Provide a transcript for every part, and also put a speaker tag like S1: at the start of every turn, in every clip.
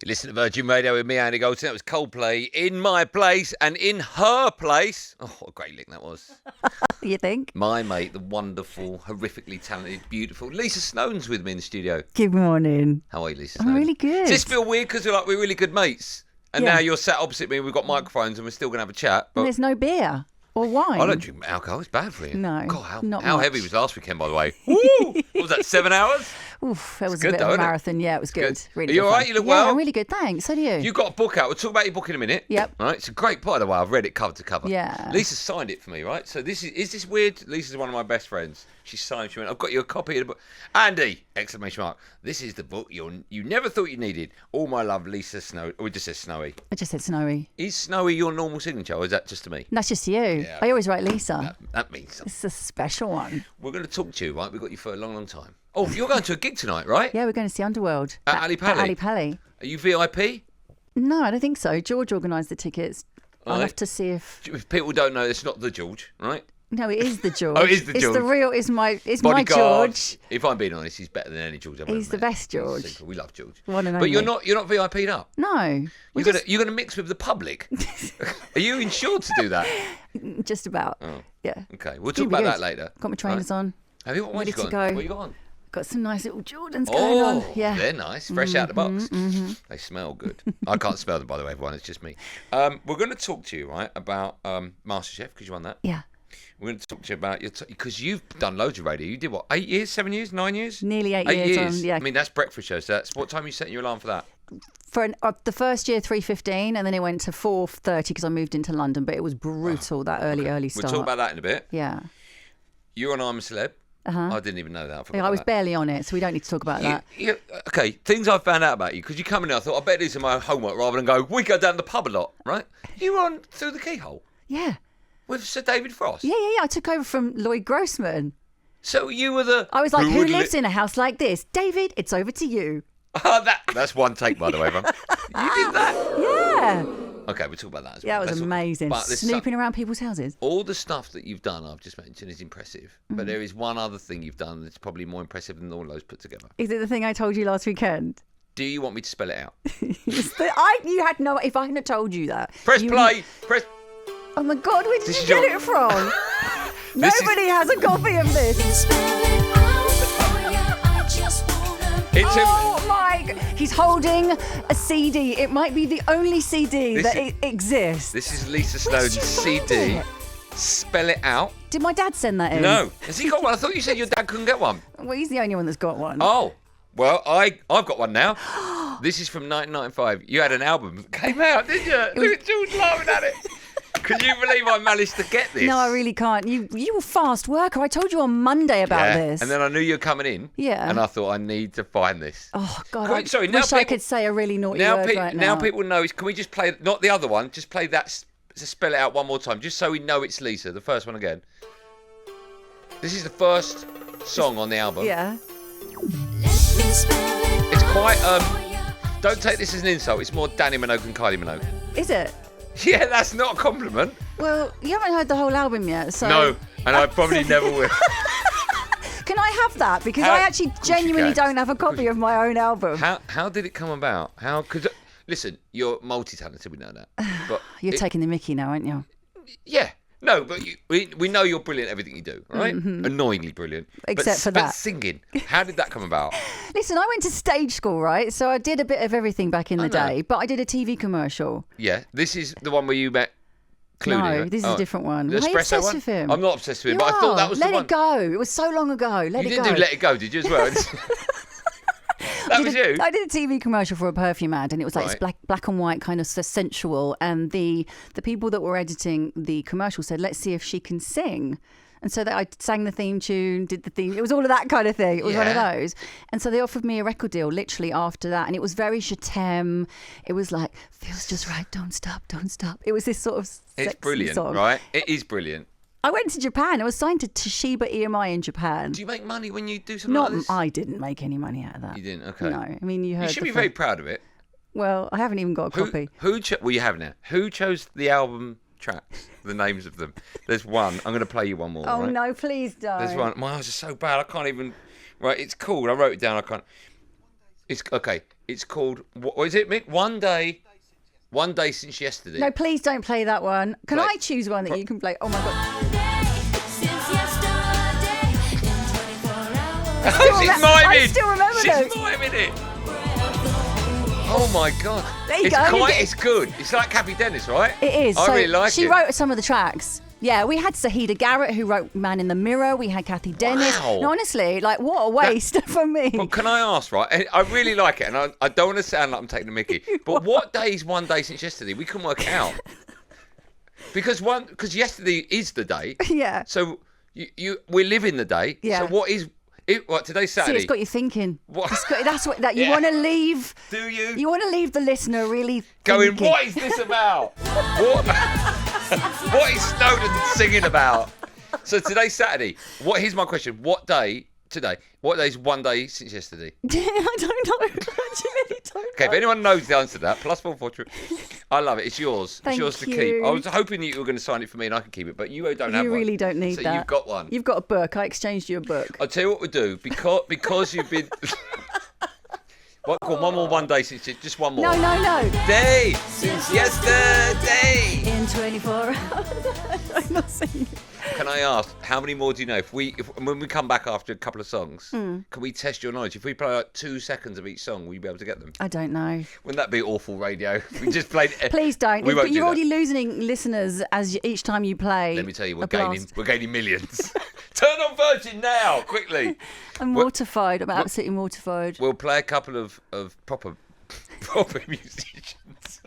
S1: You listen to Virgin Radio with me, Andy Goldstein. That was Coldplay, In My Place and In Her Place. Oh, what a great link that was.
S2: You think?
S1: My mate, the wonderful, horrifically talented, beautiful Lisa Snowdon's with me in the studio.
S2: Good morning.
S1: How are you, Lisa
S2: I'm
S1: Snowdon?
S2: really good.
S1: Does this feel weird because we're really good mates? And now you're sat opposite me, we've got microphones and we're still going to have a chat. But
S2: And there's no beer or wine.
S1: I don't drink alcohol, it's bad for you.
S2: No,
S1: God,
S2: not
S1: how
S2: much.
S1: heavy was last weekend, by the way? Woo! What was that, 7 hours?
S2: Oof, that was
S1: good
S2: a bit
S1: though,
S2: of a
S1: isn't it?
S2: marathon. Yeah, it was good. Really
S1: Are you
S2: good
S1: all right?
S2: fun.
S1: You look
S2: Yeah,
S1: well?
S2: I'm really good, thanks. So do you.
S1: You've got a book out. We'll talk about your book in a minute.
S2: Yep.
S1: All right. It's a great book, by the way. I've read it cover to cover.
S2: Yeah.
S1: Lisa signed it for me, right? So is this weird? Lisa's one of my best friends. She signed. She went, I've got you a copy of the book. Andy! Exclamation mark. This is the book you never thought you needed. All my love, Lisa Snow. Or it just says Snowy.
S2: I just said Snowy.
S1: Is Snowy your normal signature, or is that just to me?
S2: That's just you.
S1: Yeah.
S2: I always write Lisa.
S1: That means something.
S2: It's a special one.
S1: We're going to talk to you, right? We've got you for a long, long time. Oh, you're going to a gig tonight, right?
S2: Yeah, we're going to see Underworld.
S1: At Ali Pali?
S2: At Ali Pali.
S1: Are you VIP?
S2: No, I don't think so. George organised the tickets. I'll
S1: Right.
S2: have to see
S1: If people don't know, it's not the George, right?
S2: No, it is the George.
S1: Oh, it is the
S2: It's
S1: George.
S2: the real. It's my
S1: Bodyguard.
S2: George.
S1: If I'm being honest, he's better than any George I've ever
S2: He's the
S1: met.
S2: best George.
S1: He's super. We love George.
S2: One and
S1: But you're
S2: only.
S1: not VIP'd up.
S2: No,
S1: You're gonna mix with the public. Are you insured to do that?
S2: just about.
S1: Oh.
S2: Yeah.
S1: Okay, we'll
S2: It'll
S1: talk
S2: be
S1: about that
S2: good.
S1: later.
S2: Got my trainers on.
S1: Have you? What
S2: Ready
S1: you
S2: to
S1: got?
S2: go.
S1: What you got on?
S2: Got some nice little Jordans going on.
S1: Oh,
S2: Yeah.
S1: they're nice, fresh out the box. They smell good. I can't smell them, by the way, everyone. It's just me. We're going to talk to you, right, about MasterChef because you won that.
S2: Yeah.
S1: We're going to talk to you about because you've done loads of radio. You did what? 8 years, 7 years, 9 years?
S2: Nearly 8
S1: 8
S2: years
S1: years.
S2: on, yeah.
S1: I mean, that's breakfast show. So that's what time are you setting your alarm for that?
S2: For the first year, 3:15, and then it went to 4:30 because I moved into London. But it was brutal that early start.
S1: We'll talk about that in a bit.
S2: Yeah.
S1: You're on I'm a Celeb. I didn't even know that. I forgot
S2: I was
S1: that.
S2: barely on it, so we don't need to talk about that.
S1: Okay, things I found out about you because you come in there. I thought I better do some of my homework rather than go. We go down the pub a lot, right? You were on Through the Keyhole
S2: Yeah.
S1: with Sir David Frost.
S2: Yeah. I took over from Lloyd Grossman.
S1: So you were the.
S2: I was like, who
S1: would
S2: lives in a house like this? David, it's over to you.
S1: That's one take, by the way, everyone. You did that.
S2: Yeah.
S1: Okay, we'll talk about that as well.
S2: Yeah, it was
S1: That's all-
S2: amazing.
S1: But there's
S2: Snooping around people's houses.
S1: all the stuff that you've done, I've just mentioned, is impressive.
S2: Mm.
S1: But there is one other thing you've done that's probably more impressive than all those put together.
S2: Is it the thing I told you last weekend?
S1: Do you want me to spell it out?
S2: You had no. If I hadn't have told you that.
S1: Press
S2: you-
S1: play. Press.
S2: Oh my God, where did
S1: This
S2: you
S1: is
S2: get
S1: your-
S2: it from?
S1: This is-
S2: Nobody has a copy of this.
S1: It's
S2: Oh my! He's holding a CD. It might be the only CD
S1: This
S2: that
S1: is-
S2: exists.
S1: This is Lisa
S2: Where did
S1: Snowdon's
S2: you find
S1: CD.
S2: it?
S1: Spell it out.
S2: Did my dad send that in?
S1: No. Has he got one? I thought you said your dad couldn't get one.
S2: Well, he's the only one that's got one.
S1: Oh. Well, I've got one now. This is from 1995. You had an album that came out, didn't you? Look at George laughing at it. Can you believe I managed to get this?
S2: No, I really can't. You were fast worker. I told you on Monday about this.
S1: And then I knew you were coming in.
S2: Yeah.
S1: And I thought I need to find this.
S2: Oh God!
S1: Can we-
S2: I
S1: sorry, now
S2: wish I
S1: people-
S2: could say a really naughty
S1: Now,
S2: word right now.
S1: now people know. Can we just play not the other one? Just play that. Just spell it out one more time, just so we know it's Lisa. The first one again. This is the first song on the album.
S2: Yeah.
S1: It's quite. Don't take this as an insult. It's more Danny Minogue and Kylie Minogue.
S2: Is it?
S1: Yeah, that's not a compliment.
S2: Well, you haven't heard the whole album yet, so.
S1: No, and I probably never will.
S2: Can I have that? Because
S1: How-
S2: I actually
S1: Of course you
S2: genuinely
S1: can.
S2: don't have a copy of my own album.
S1: How did it come about? How could? Listen, you're multi-talented. We know that. But
S2: You're taking the mickey now, aren't you?
S1: yeah. No, but we know you're brilliant at everything you do, all right? Annoyingly brilliant.
S2: Except for
S1: but
S2: that.
S1: singing, how did that come about?
S2: Listen, I went to stage school, right? So I did a bit of everything back in the
S1: know.
S2: day, but I did a TV commercial.
S1: Yeah, this is the one where you met Clooney.
S2: No,
S1: right?
S2: this is a different one.
S1: The
S2: Why are you
S1: espresso
S2: obsessed
S1: one?
S2: with him?
S1: I'm not obsessed with him,
S2: You
S1: but I thought that
S2: are.
S1: was
S2: Let
S1: the one.
S2: it go. It was so long ago. Let
S1: You
S2: it
S1: didn't
S2: go.
S1: do Let It Go, did you, as well? That was you?
S2: I did a TV commercial for a perfume ad, and it was like
S1: Right.
S2: it's black and white, kind of sensual. And the people that were editing the commercial said, "Let's see if she can sing." And so I sang the theme tune, did the theme. It was all of that kind of thing. It was one of
S1: Yeah.
S2: those. And so they offered me a record deal literally after that, and it was very Je t'aime. It was like feels just right. Don't stop, don't stop. It was this sort of
S1: It's
S2: sexy
S1: brilliant,
S2: song.
S1: right? It is brilliant.
S2: I went to Japan. I was signed to Toshiba EMI in Japan.
S1: Do you make money when you do something
S2: Not,
S1: like this?
S2: I didn't make any money out of that.
S1: You didn't? Okay.
S2: No, I mean you heard.
S1: You should
S2: the
S1: be
S2: fir-
S1: very proud of it.
S2: Well, I haven't even got a copy.
S1: Well, you have now. Who chose the album tracks? The names of them. There's one. I'm going to play you one more.
S2: Oh
S1: right?
S2: no, please don't.
S1: There's one. My eyes are so bad. I can't even. Right, it's called. I wrote it down. I can't. It's okay. It's called, what is it, Mick? One day since yesterday.
S2: No, please don't play that one. Can
S1: Play-
S2: I choose one that you can play? Oh my God.
S1: She's miming.
S2: I still remember
S1: She's
S2: those.
S1: miming it. Oh my God.
S2: There you go.
S1: It's good. It's like Cathy Dennis, right?
S2: It is.
S1: I
S2: So
S1: really like it.
S2: She wrote some of the tracks. Yeah, we had Siedah Garrett, who wrote Man in the Mirror. We had Cathy Dennis.
S1: Wow.
S2: And honestly, like, what a waste for me.
S1: But can I ask, right? I really like it, and I don't want to sound like I'm taking the mickey. But what day is one day since yesterday? We can work it out. Because yesterday is the day.
S2: Yeah.
S1: So we live in the day.
S2: Yeah.
S1: So what is it? What today's
S2: See,
S1: Saturday?
S2: it's got you thinking.
S1: What?
S2: That's what you
S1: Yeah.
S2: want to leave.
S1: Do you?
S2: You want to leave the listener really
S1: Going,
S2: thinking.
S1: what is this about? What is Snowdon singing about? So today's Saturday. Here's my question. What day today? What day is one day since yesterday?
S2: I don't know. I really don't
S1: Okay,
S2: know.
S1: if anyone knows the answer to that, +44. I love it. It's yours.
S2: Thank
S1: it's yours to
S2: you.
S1: keep. I was hoping that you were going to sign it for me and I could keep it, but you don't have
S2: You
S1: one.
S2: really don't need
S1: so
S2: that.
S1: you've got one.
S2: You've got a book. I exchanged you a book.
S1: I'll tell you what we'll do. Because you've been... one day since... Just one more.
S2: No.
S1: Day since yesterday.
S2: In 24 hours. I'm not saying it.
S1: Can I ask, how many more do you know? When we come back after a couple of songs, can we test your knowledge? If we play like 2 seconds of each song, will you be able to get them?
S2: I don't know.
S1: Wouldn't that be awful radio? We just played...
S2: Please don't.
S1: We won't do
S2: You're
S1: that.
S2: already losing listeners each time you play.
S1: Let me tell you,
S2: a blast.
S1: we're gaining millions. Turn on Virgin now, quickly.
S2: I'm mortified. I'm absolutely mortified.
S1: We'll play a couple of proper musicians.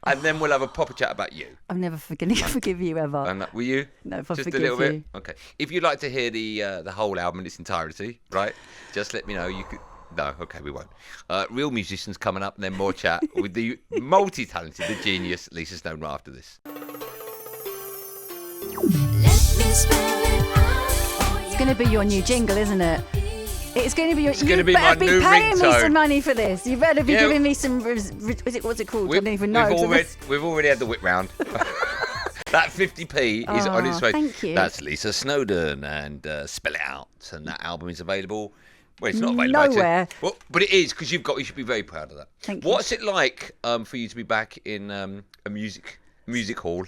S1: And then we'll have a proper chat about you.
S2: I'm never forgive you ever.
S1: And will you?
S2: No, if I
S1: Just a
S2: forgive
S1: little bit?
S2: you.
S1: Okay. If you'd like to hear the whole album in its entirety, right, just let me know. You could... No, okay, we won't. Real musicians coming up, and then more chat with the multi-talented, the genius Lisa Snowdon after this.
S2: It's going to be your new jingle, isn't it? It's going to be your.
S1: It's going to be
S2: you better
S1: my
S2: be
S1: new
S2: paying me
S1: ringtone.
S2: some money for this. You better be
S1: Yeah.
S2: giving me some. What's it called? I don't even know.
S1: We've already had the whip round. That 50p is on its way.
S2: Thank you.
S1: That's Lisa Snowdon and Spell It Out, and that album is available. Well, it's not available. actually.
S2: Nowhere.
S1: Well, but it is because you should be very proud of that.
S2: Thank you.
S1: What's it like for you to be back in a music hall?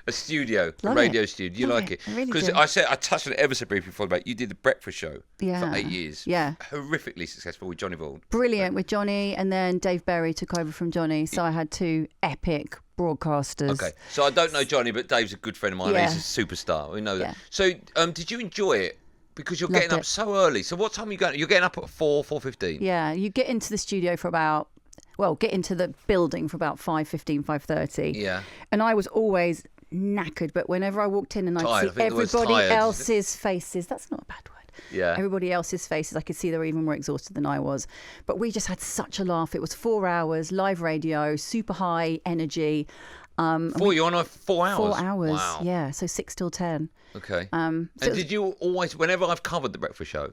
S1: A studio,
S2: Love
S1: a radio
S2: it.
S1: studio. Do you
S2: Love
S1: like it?
S2: it. I really
S1: Because
S2: do.
S1: I touched on it ever so briefly before about you did the breakfast show for
S2: Yeah.
S1: 8 years.
S2: Yeah.
S1: Horrifically successful with Johnny Vaughan.
S2: Brilliant with Johnny, and then Dave Berry took over from Johnny. So I had 2 epic broadcasters.
S1: Okay, so I don't know Johnny, but Dave's a good friend of mine.
S2: Yeah.
S1: He's a superstar. We know that.
S2: Yeah.
S1: So, did you enjoy it? Because you're
S2: Loved
S1: getting up
S2: it.
S1: so early. So, what time are you going? You're getting up at 4:15.
S2: Yeah, you get into the studio for about. Well, get into the building for about 5:15, 5:30.
S1: Yeah.
S2: And I was always knackered, but whenever I walked in and I'd
S1: Tired. I
S2: see
S1: think the word's
S2: everybody
S1: tired.
S2: else's faces, that's not a bad word.
S1: Yeah.
S2: Everybody else's faces, I could see they were even more exhausted than I was. But we just had such a laugh. It was 4 hours, live radio, super high energy.
S1: You're on 4 hours.
S2: 4 hours,
S1: Wow.
S2: yeah. So 6 till 10.
S1: Okay.
S2: So
S1: and
S2: it was-
S1: did you always, whenever I've covered the breakfast show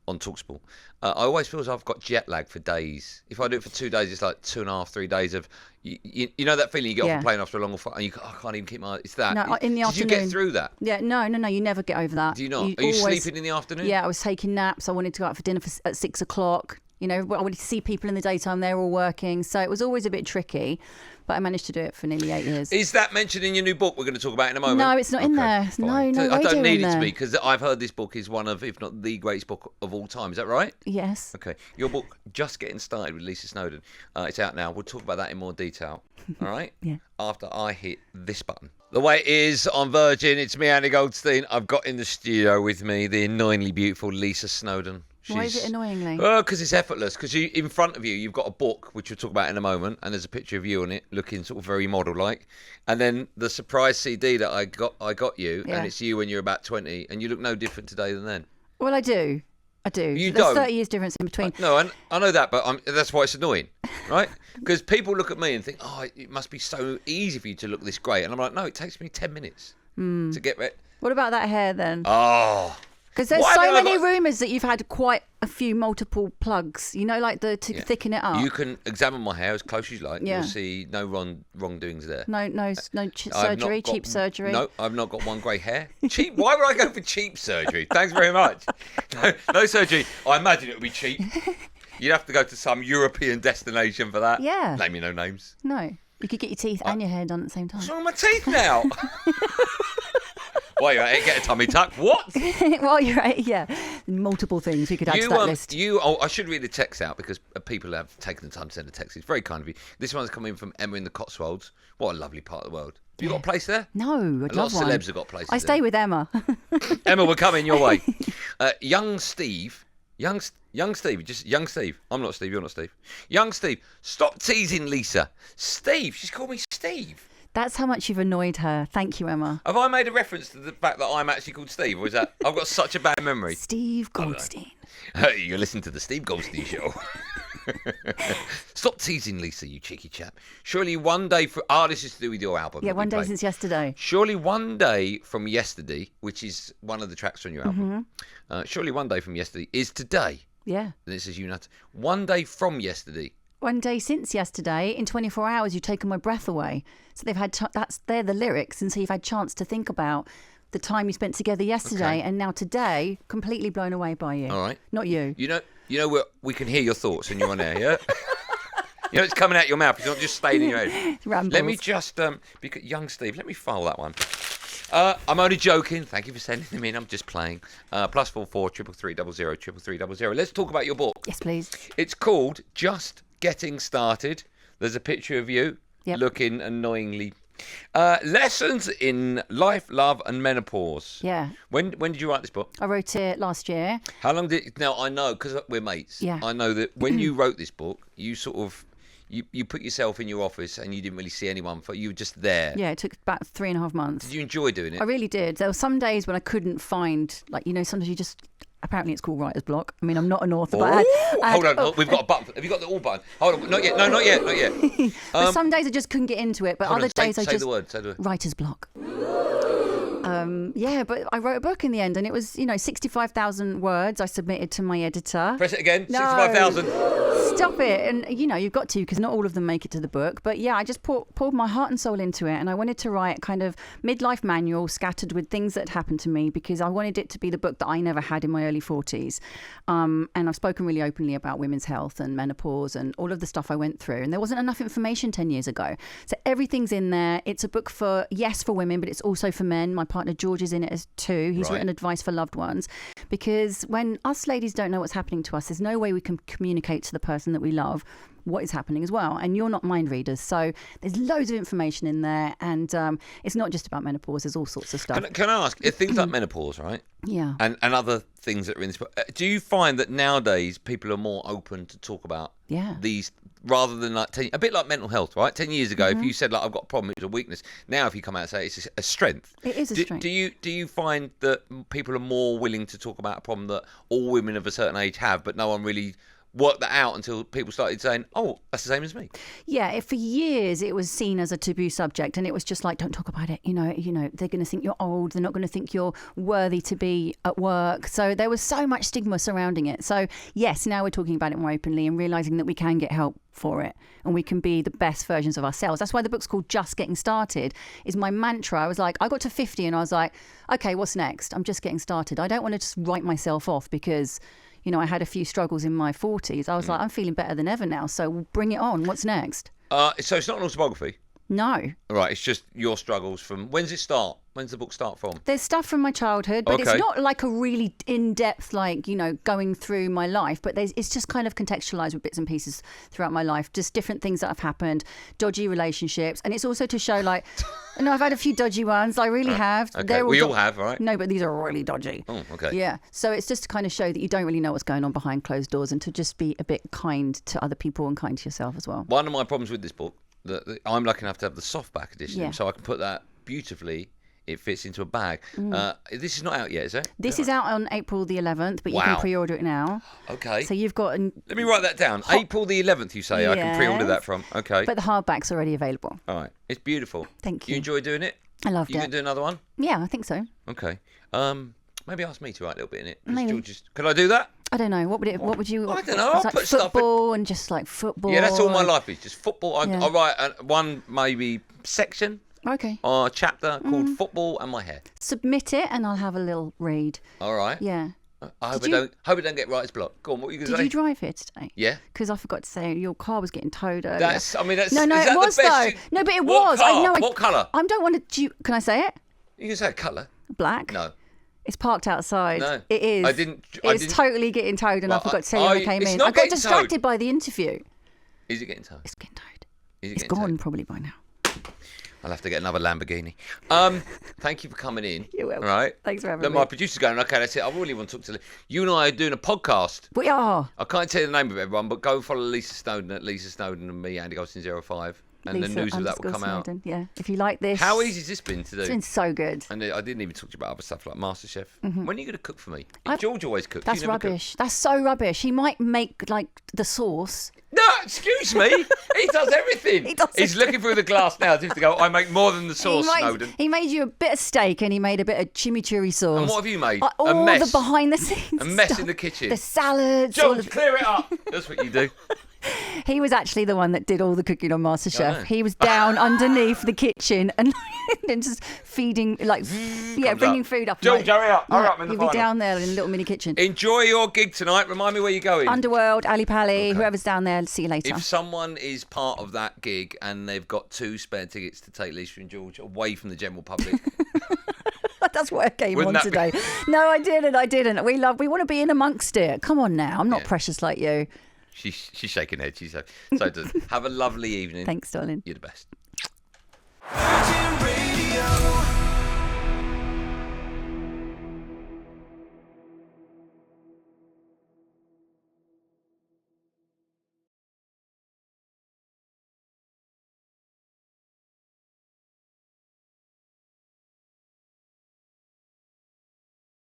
S1: on Talksport, I always feel as I've got jet lag for days. If I do it for 2 days, it's like 2.5, 3 days of, you know that feeling you get off
S2: Yeah.
S1: a plane after a long flight and you go, I can't even keep my, it's that.
S2: No, in the
S1: Did you get
S2: afternoon.
S1: through that?
S2: Yeah, no, you never get over that.
S1: Do you not?
S2: You
S1: Are you
S2: always-
S1: sleeping in the afternoon?
S2: Yeah, I was taking naps. I wanted to go out for dinner at 6 o'clock. You know, I wanted to see people in the daytime. They're all working. So it was always a bit tricky. But I managed to do it for nearly 8 years.
S1: Is that mentioned in your new book we're going to talk about in a moment?
S2: No, it's not in there.
S1: fine.
S2: No
S1: I
S2: radio
S1: don't need
S2: in
S1: it to
S2: there.
S1: be because I've heard this book is one of, if not the greatest book of all time. Is that right?
S2: Yes.
S1: Okay. Your book, Just Getting Started with Lisa Snowdon. It's out now. We'll talk about that in more detail. All right?
S2: Yeah.
S1: After I hit this button. The way it is on Virgin, it's me, Andy Goldstein. I've got in the studio with me the annoyingly beautiful Lisa Snowdon.
S2: Why is it annoyingly?
S1: Well, because it's effortless. Because in front of you, you've got a book, which we'll talk about in a moment, and there's a picture of you on it, looking sort of very model-like. And then the surprise CD that I got you,
S2: Yeah.
S1: and it's you when you're about 20, and you look no different today than then.
S2: Well, I do.
S1: You
S2: There's
S1: don't?
S2: 30 years difference in between.
S1: No, I know that, but that's why it's annoying, right? Because people look at me and think, oh, it must be so easy for you to look this great. And I'm like, no, it takes me 10 minutes to get ready.
S2: What about that hair then?
S1: Oh.
S2: Because there's
S1: Why
S2: so
S1: haven't I
S2: many
S1: got-
S2: rumours that you've had quite a few multiple plugs, you know, like to thicken it up.
S1: You can examine my hair as close as you like.
S2: Yeah.
S1: You'll see no wrongdoings there.
S2: No
S1: I've not
S2: surgery,
S1: got-
S2: cheap surgery.
S1: No, I've not got one grey hair. Cheap? Why would I go for cheap surgery? Thanks very much. No surgery. I imagine it would be cheap. You'd have to go to some European destination for that.
S2: Yeah.
S1: Name me no names.
S2: No. You could get your teeth and your hair done at the same time.
S1: What's wrong with my teeth now? Why, you're at it, get a tummy tuck? What?
S2: While you're at it, yeah. Multiple things we could add to that list.
S1: I should read the text out because people have taken the time to send a text. It's very kind of you. This one's coming from Emma in the Cotswolds. What a lovely part of the world. Have you got a place there?
S2: No, I'd
S1: a lot
S2: love
S1: of
S2: one.
S1: celebs have got places
S2: I stay
S1: there.
S2: with Emma.
S1: Emma, we're coming your way. Young Steve. Young Steve. Just young Steve. I'm not Steve. You're not Steve. Young Steve. Stop teasing Lisa. Steve. She's called me Steve.
S2: That's how much you've annoyed her. Thank you, Emma.
S1: Have I made a reference to the fact that I'm actually called Steve, or is that I've got such a bad memory?
S2: Steve Goldstein.
S1: You're listening to the Steve Goldstein show. Stop teasing Lisa, you cheeky chap. Surely one day this is to do with your album.
S2: Yeah, one day since yesterday.
S1: Surely one day from yesterday, which is one of the tracks from your album. Surely one day from yesterday is today.
S2: Yeah.
S1: And it says Unearthed. One day from yesterday.
S2: One day since yesterday, in 24 hours, you've taken my breath away. So they've had they're the lyrics, and so you've had chance to think about the time you spent together yesterday, and now today, completely blown away by you.
S1: All right.
S2: Not you.
S1: You know what? We can hear your thoughts when you're on air, yeah? You know it's coming out your mouth. It's not just staying in your head.
S2: Rambles.
S1: Let me just, because young Steve, let me file that one. I'm only joking. Thank you for sending them in. I'm just playing. +44 333 00 333 00. Let's talk about your book.
S2: Yes, please.
S1: It's called Just Getting Started. There's a picture of you looking annoyingly. Lessons in life, love, and menopause.
S2: Yeah.
S1: When did you write this book?
S2: I wrote it last year.
S1: How long did? Now I know because we're mates.
S2: Yeah.
S1: I know that when you wrote this book, you sort of you put yourself in your office and you didn't really see anyone. You were just there.
S2: Yeah, it took about 3.5 months.
S1: Did you enjoy doing it?
S2: I really did. There were some days when I couldn't find, sometimes you just. Apparently it's called writer's block. I mean, I'm not an author, but
S1: hold on. We've got a button. Have you got the all button? Hold on. Not yet. No, not yet.
S2: But some days I just couldn't get into it. But other days I just...
S1: Say the word.
S2: Writer's block. Yeah, but I wrote a book in the end, and it was, 65,000 words I submitted to my editor.
S1: Press it again.
S2: No.
S1: 65,000.
S2: Stop it. And, you've got to, because not all of them make it to the book. But yeah, I just poured my heart and soul into it. And I wanted to write kind of midlife manual scattered with things that had happened to me, because I wanted it to be the book that I never had in my early 40s. And I've spoken really openly about women's health and menopause and all of the stuff I went through. And there wasn't enough information 10 years ago. So everything's in there. It's a book for women, but it's also for men. My partner George is in it as too. He's written advice for loved ones, because when us ladies don't know what's happening to us, there's no way we can communicate to the person that we love what is happening as well. And you're not mind readers, so there's loads of information in there. And it's not just about menopause, there's all sorts of stuff.
S1: Can I ask, things like menopause, right?
S2: Yeah.
S1: And other things that are in this book, do you find that nowadays people are more open to talk about these, rather than a bit like mental health, right? 10 years ago, if you said I've got a problem, it's a weakness. Now, if you come out and say it's a strength,
S2: it is a strength.
S1: Do you find that people are more willing to talk about a problem that all women of a certain age have, but no one really worked that out until people started saying, "Oh, that's the same as me"?
S2: Yeah, for years it was seen as a taboo subject, and it was just like, don't talk about it. They're going to think you're old. They're not going to think you're worthy to be at work. So there was so much stigma surrounding it. So yes, now we're talking about it more openly and realizing that we can get help for it and we can be the best versions of ourselves. That's why the book's called Just Getting Started. Is my mantra. I was like, I got to 50 and I was like, okay, what's next? I'm just getting started. I don't want to just write myself off because I had a few struggles in my 40s. I was like, I'm feeling better than ever now. So bring it on. What's next?
S1: So it's not an autobiography?
S2: No.
S1: Right, it's just your struggles from... When's it start? When's the book start from?
S2: There's stuff from my childhood, but it's not like a really in-depth, going through my life. But it's just kind of contextualised with bits and pieces throughout my life. Just different things that have happened, dodgy relationships. And it's also to show, no, I've had a few dodgy ones. I really have.
S1: Okay, we all have, right?
S2: No, but these are really dodgy.
S1: Oh, okay.
S2: Yeah. So it's just to kind of show that you don't really know what's going on behind closed doors, and to just be a bit kind to other people and kind to yourself as well. One
S1: of my problems with this book, that I'm lucky enough to have the softback edition, so I can put that beautifully. It fits into a bag. This is not out yet, is it?
S2: This is out on April the 11th, but you can pre-order it now.
S1: Okay.
S2: So you've got...
S1: Let me write that down. April the 11th, you say? I can pre-order that from. Okay.
S2: But the hardback's already available.
S1: All right. It's beautiful.
S2: Thank you.
S1: You enjoy doing it?
S2: I loved it.
S1: You can do another one?
S2: Yeah, I think so.
S1: Okay. Maybe ask me to write a little bit in it.
S2: Maybe.
S1: Could I do that?
S2: I don't know. What would you...
S1: I don't know. I'll put
S2: football and just football.
S1: Yeah, that's all my life is. Just football. I'll write one maybe section.
S2: Okay.
S1: Or a chapter called Football and My Hair.
S2: Submit it and I'll have a little read.
S1: All right.
S2: Yeah.
S1: I hope I don't get writer's block. Go on, what were you going to say?
S2: Did you drive here today?
S1: Yeah.
S2: Because I forgot to say your car was getting towed earlier.
S1: No,
S2: No,
S1: is
S2: it
S1: that
S2: was
S1: the best
S2: though. No, but it
S1: What
S2: was.
S1: Car?
S2: I know.
S1: What colour?
S2: I don't want to. Can I say it?
S1: You can say colour.
S2: Black.
S1: No.
S2: It's parked outside.
S1: No.
S2: It is.
S1: I didn't.
S2: It's totally getting towed, and I forgot to tell you when I came
S1: it's
S2: in.
S1: not
S2: I got
S1: getting
S2: distracted
S1: towed.
S2: by the interview.
S1: Is it getting towed?
S2: It's getting towed.
S1: Is it
S2: It's
S1: getting
S2: gone
S1: towed?
S2: probably by now.
S1: I'll have to get another Lamborghini. Thank you for coming in.
S2: You're welcome.
S1: All right.
S2: Thanks for having
S1: Look,
S2: me.
S1: my producer's going, okay, that's it. I really want to talk to you. And I are doing a podcast.
S2: We are.
S1: I can't tell you the name of everyone, but go follow Lisa Snowdon at Lisa Snowdon and me, Andy Goldstein 05. And
S2: Lisa
S1: the news of that will come
S2: Snowdon. Yeah. If you like this.
S1: out. How easy has this been to do?
S2: It's been so good.
S1: And I didn't even talk to you about other stuff like MasterChef. When are you going to cook for me? George always cooks.
S2: That's
S1: You never
S2: rubbish. That's so rubbish. He might make like the sauce.
S1: Cook. No, excuse me. He does everything.
S2: He does
S1: He's looking through the glass now as if to go, I make more than the sauce, Snowden.
S2: He made you a bit of steak and he made a bit of chimichurri sauce.
S1: And what have you made?
S2: All
S1: A mess.
S2: the behind the scenes.
S1: A mess
S2: stuff.
S1: in the kitchen.
S2: The salads. all
S1: George,
S2: of-
S1: clear it up. That's what you do.
S2: He was actually the one that did all the cooking on
S1: I know.
S2: MasterChef. He was down underneath the kitchen and just feeding, bringing
S1: up.
S2: food up.
S1: George, hurry up. Hurry up in the
S2: He'll
S1: final.
S2: be down there in a little mini kitchen.
S1: Enjoy your gig tonight. Remind me where you're going.
S2: Underworld, Ali Pali,
S1: Okay.
S2: whoever's down there. See you later.
S1: If someone is part of that gig and they've got 2 spare tickets to take Lisa and George away from the general public,
S2: That's what I came
S1: Wouldn't
S2: on
S1: that be-
S2: today. No, I didn't. We want to be in amongst it. Come on now. I'm not
S1: Yeah.
S2: precious like you.
S1: she's shaking her head. So does. Have a lovely evening.
S2: Thanks, darling.
S1: You're the best.
S3: Virgin Radio.